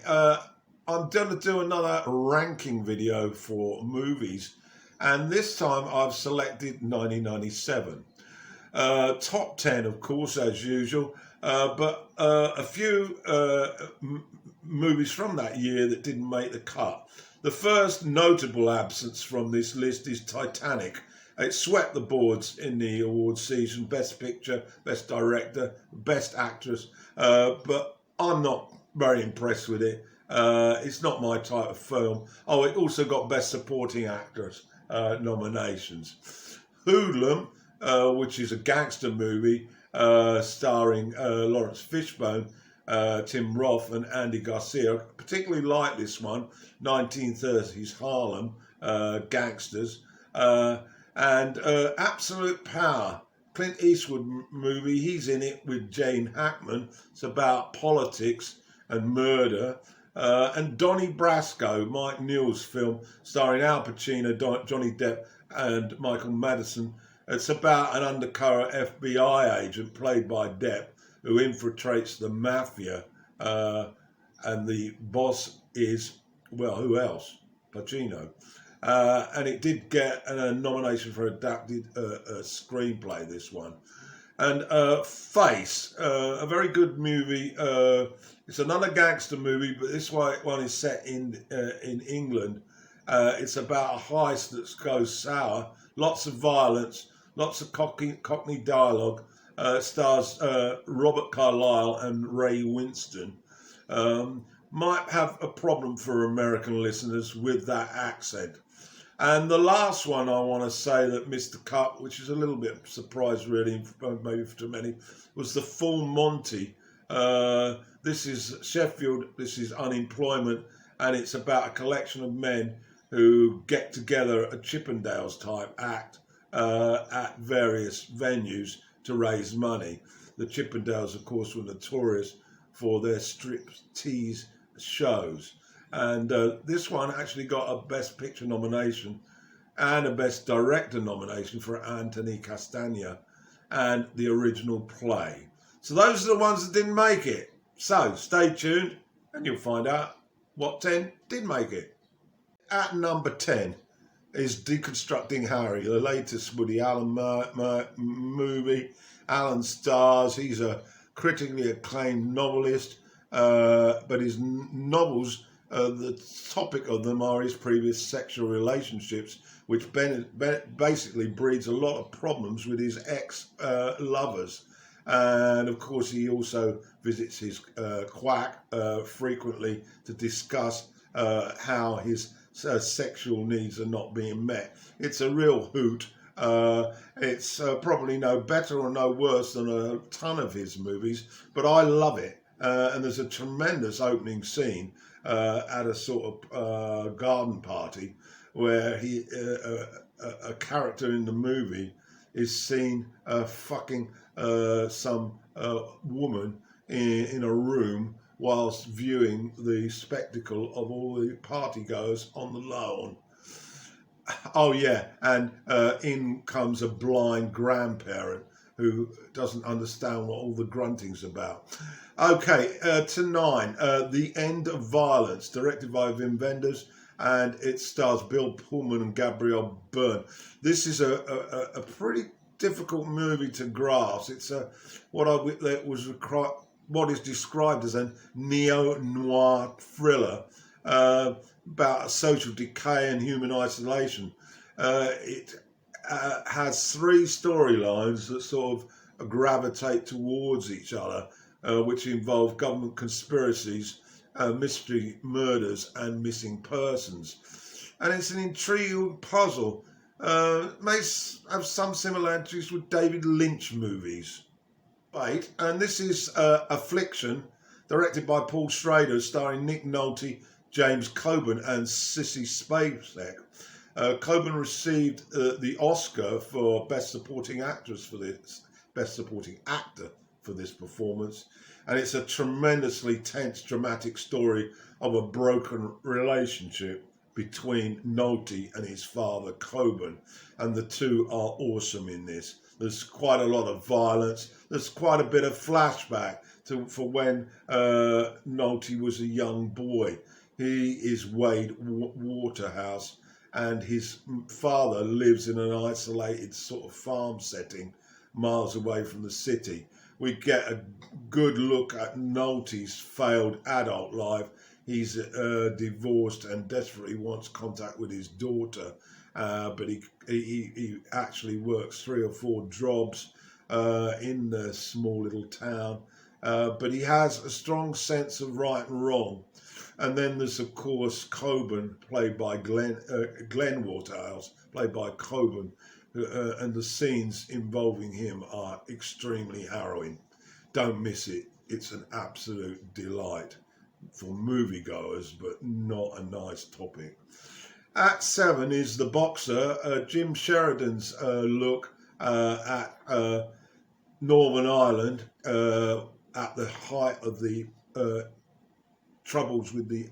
Uh, I'm going to do another ranking video for movies, and this time I've selected 1997. Top 10, of course, as usual, but a few movies from that year that didn't make the cut. The first notable absence from this list is Titanic. It swept the boards in the awards season, Best Picture, Best Director, Best Actress, but I'm not very impressed with it. It's not my type of film. Oh, it also got Best Supporting Actress nominations. Hoodlum, which is a gangster movie starring Lawrence Fishburne, Tim Roth and Andy Garcia. Particularly like this one, 1930s Harlem gangsters. And Absolute Power, Clint Eastwood movie. He's in it with Jane Hackman. It's about politics and murder. And Donnie Brasco, Mike Newell's film, starring Al Pacino, Johnny Depp and Michael Madsen. It's about an undercover FBI agent played by Depp who infiltrates the mafia, and the boss is, well, who else? Pacino. And it did get a nomination for adapted screenplay, this one. And Face, a very good movie. It's another gangster movie, but this one is set in England. It's about a heist that goes sour, lots of violence, lots of cockney dialogue. Stars Robert Carlyle and Ray Winston. Might have a problem for American listeners with that accent. And the last one I want to say that missed the cut, which is a little bit surprise really, maybe for many, was The Full Monty. This is Sheffield, this is unemployment, and it's about a collection of men who get together, a Chippendales type act at various venues to raise money. The Chippendales, of course, were notorious for their striptease shows. And this one actually got a Best Picture nomination and a Best Director nomination for Anthony Castagna and the original play. So those are the ones that didn't make it. So stay tuned and you'll find out what 10 did make it. At number 10 is Deconstructing Harry, the latest Woody Allen movie. Allen stars. He's a critically acclaimed novelist, but his novels, the topic of them are his previous sexual relationships, which basically breeds a lot of problems with his ex-lovers. And of course, he also visits his quack frequently to discuss how his sexual needs are not being met. It's a real hoot. It's probably no better or no worse than a ton of his movies, but I love it. And there's a tremendous opening scene at a sort of garden party where a character in the movie is seen fucking some woman in a room whilst viewing the spectacle of all the partygoers on the lawn. Oh yeah, and in comes a blind grandparent who doesn't understand what all the grunting's about. Okay, to 9, The End of Violence, directed by Wim Wenders, and it stars Bill Pullman and Gabrielle Byrne. This is a pretty difficult movie to grasp. It's what is described as a neo-noir thriller about social decay and human isolation. It has 3 storylines that sort of gravitate towards each other, which involve government conspiracies, mystery murders and missing persons. And it's an intriguing puzzle. May have some similarities with David Lynch movies. Right, and this is Afflicted, directed by Paul Schrader, starring Nick Nolte, James Coburn and Sissy Spacek. Coburn received the Oscar for Best Supporting Actress for this, Best Supporting Actor for this performance, and it's a tremendously tense, dramatic story of a broken relationship between Nolte and his father Coburn, and the two are awesome in this. There's quite a lot of violence. There's quite a bit of flashback for when Nolte was a young boy. He is Wade Waterhouse, and his father lives in an isolated sort of farm setting miles away from the city. We get a good look at Nolte's failed adult life. He's divorced and desperately wants contact with his daughter, but he actually works 3 or 4 jobs in the small little town. But he has a strong sense of right and wrong. And then there's, of course, Coburn, played by Glenn Waterhouse, played by Coburn, and the scenes involving him are extremely harrowing. Don't miss it. It's an absolute delight for moviegoers, but not a nice topic. At 7 is The Boxer, Jim Sheridan's look at Northern Ireland at the height of the troubles with the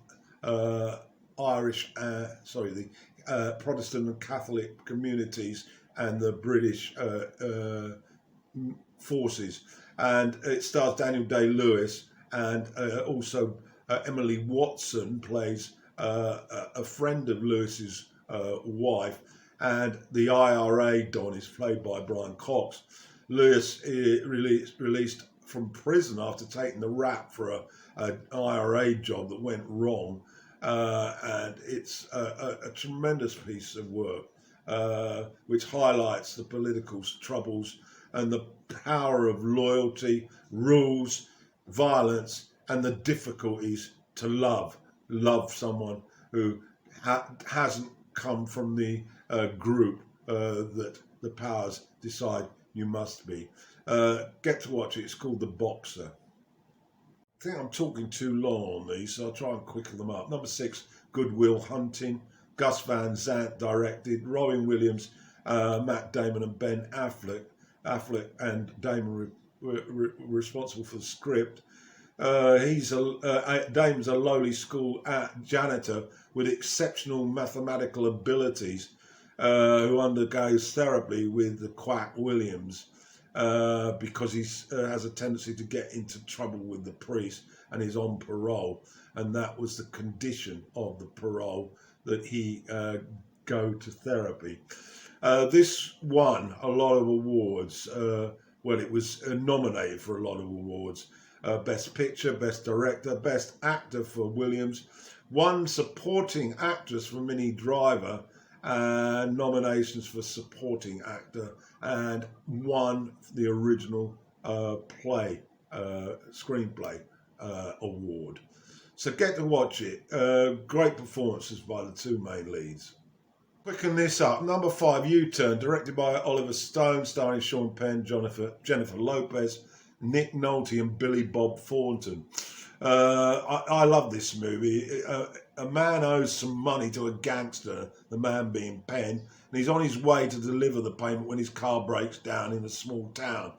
Protestant and Catholic communities and the British forces. And it stars Daniel Day-Lewis, and also Emily Watson plays a friend of Lewis's wife, and the IRA Don is played by Brian Cox. Lewis released from prison after taking the rap for an IRA job that went wrong, and it's a tremendous piece of work which highlights the political troubles and the power of loyalty, rules, violence, and the difficulties to love someone who hasn't come from the group that the powers decide you must be. Get to watch it. It's called The Boxer. I think I'm talking too long on these, so I'll try and quicken them up. Number 6, Good Will Hunting. Gus Van Sant directed. Robin Williams, Matt Damon and Ben Affleck. Affleck and Damon were responsible for the script. Damon's a lowly school janitor with exceptional mathematical abilities who undergoes therapy with the quack Williams because he has a tendency to get into trouble with the priest and is on parole. And that was the condition of the parole, that he go to therapy. This won a lot of awards. Well, it was nominated for a lot of awards. Best Picture, Best Director, Best Actor for Williams, won Supporting Actress for Minnie Driver, and nominations for Supporting Actor, and won the Original Screenplay Award. So get to watch it. Great performances by the 2 main leads. Quicken this up. Number 5, UTurn, directed by Oliver Stone, starring Sean Penn, Jennifer Lopez, Nick Nolte and Billy Bob Thornton. I love this movie. A man owes some money to a gangster, the man being Penn, and he's on his way to deliver the payment when his car breaks down in a small town.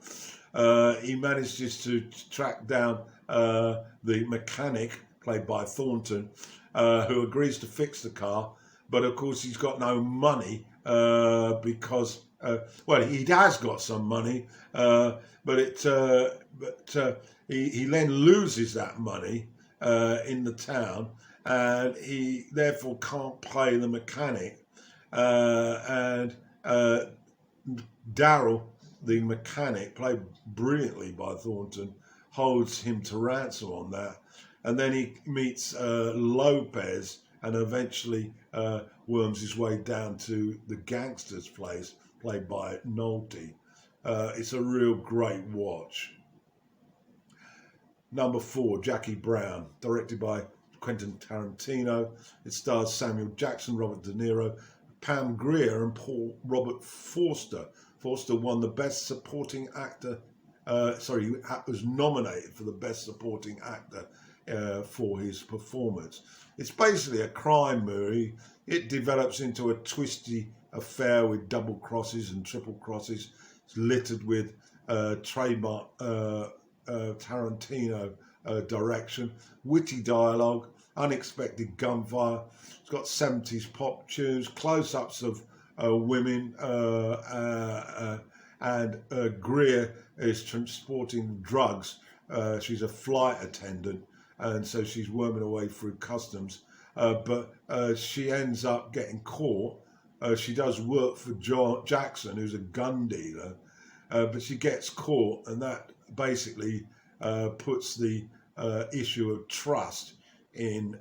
He manages to track down the mechanic, played by Thornton, who agrees to fix the car, but of course he's got no money because, well, he has got some money, but he then loses that money in the town, and he therefore can't pay the mechanic. And Daryl, the mechanic, played brilliantly by Thornton, holds him to ransom on that. And then he meets Lopez and eventually worms his way down to the gangster's place, played by Nolte. It's a real great watch. Number 4, Jackie Brown, directed by Quentin Tarantino. It stars Samuel Jackson, Robert De Niro, Pam Grier and Paul Robert Forster. Forster won the Best Supporting Actor. He was nominated for the Best Supporting Actor for his performance. It's basically a crime movie. It develops into a twisty affair with double crosses and triple crosses. It's littered with trademark Tarantino direction, witty dialogue, unexpected gunfire. It's got 70s pop tunes, close-ups of women, and Greer is transporting drugs she's a flight attendant, and so she's worming her way through customs. But she ends up getting caught. She does work for Jackson, who's a gun dealer, but she gets caught, and that basically puts the issue of trust in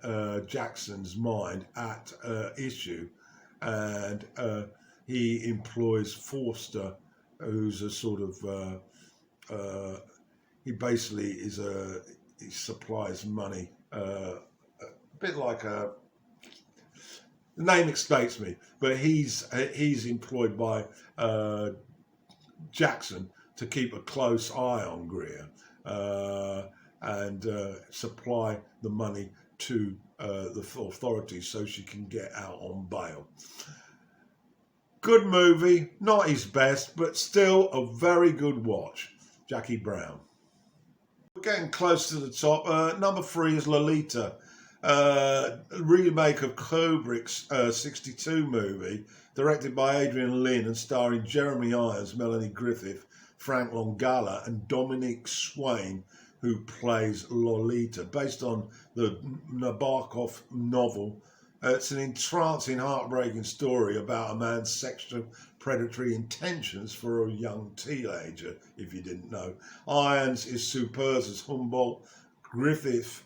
Jackson's mind at issue, and he employs Forster, who's a sort of he basically is he supplies money, a bit like a, the name escapes me, but he's employed by Jackson to keep a close eye on Greer and supply the money to the authorities so she can get out on bail. Good movie, not his best, but still a very good watch. Jackie Brown. We're getting close to the top. Number 3 is Lolita, a remake of Kubrick's 62 movie, directed by Adrian Lyne and starring Jeremy Irons, Melanie Griffith, Frank Langella and Dominique Swain, who plays Lolita, based on the Nabokov novel. It's an entrancing, heartbreaking story about a man's sexual predatory intentions for a young teenager, if you didn't know. Irons is superb as Humboldt. Griffith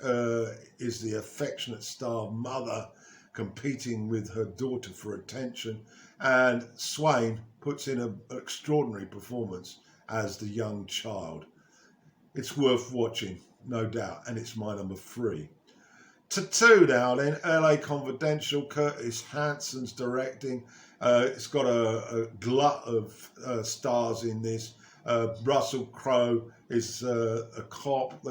is the affectionate star mother competing with her daughter for attention, and Swain puts in an extraordinary performance as the young child. It's worth watching, no doubt, and it's my number 3. To 2 now then, LA Confidential, Curtis Hanson's directing. It's got a glut of stars in this. Russell Crowe is a cop.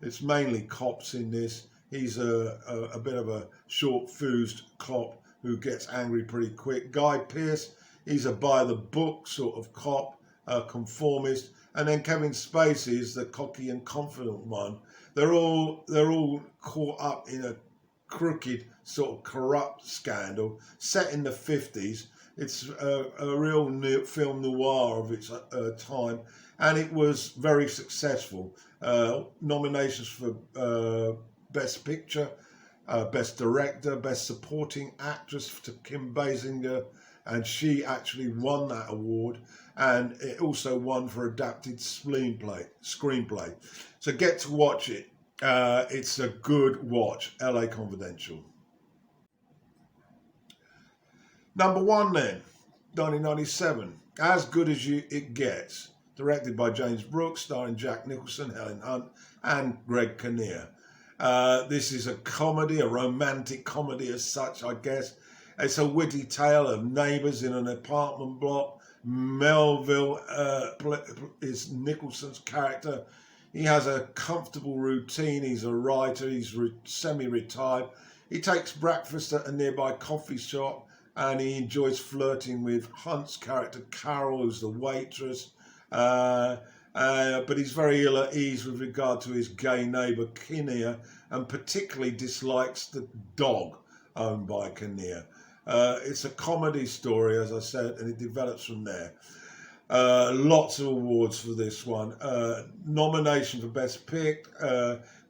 It's mainly cops in this. He's a bit of a short-fused cop who gets angry pretty quick. Guy Pearce, he's a by-the-book sort of cop, conformist. And then Kevin Spacey is the cocky and confident one. They're all caught up in a crooked sort of corrupt scandal set in the 50s. It's a real film noir of its time, and it was very successful. Nominations for Best Picture, Best Director, Best Supporting Actress to Kim Basinger, and she actually won that award, and it also won for Adapted Screenplay. So get to watch it. It's a good watch. LA Confidential. Number 1 then, 1997, As Good as It Gets, directed by James Brooks, starring Jack Nicholson, Helen Hunt and Greg Kinnear. This is a comedy, a romantic comedy as such, I guess. It's a witty tale of neighbours in an apartment block. Melville is Nicholson's character. He has a comfortable routine. He's a writer. He's semi-retired. He takes breakfast at a nearby coffee shop, and he enjoys flirting with Hunt's character Carol, who's the waitress. But he's very ill at ease with regard to his gay neighbour Kinnear, and particularly dislikes the dog owned by Kinnear. It's a comedy story, as I said, and it develops from there. Lots of awards for this one. Nomination for Best Pick.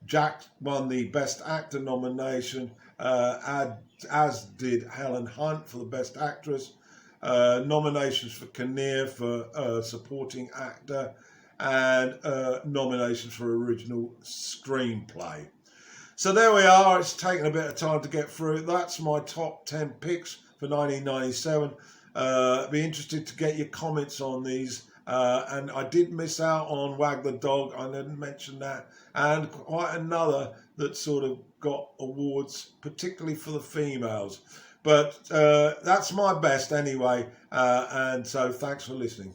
Jack won the Best Actor nomination, as did Helen Hunt for the Best Actress. Nominations for Kinnear for Supporting Actor, and nominations for Original Screenplay. So there we are. It's taken a bit of time to get through. That's my top 10 picks for 1997. Be interested to get your comments on these. And I did miss out on Wag the Dog. I didn't mention that. And quite another that sort of got awards, particularly for the females. But that's my best anyway. And so thanks for listening.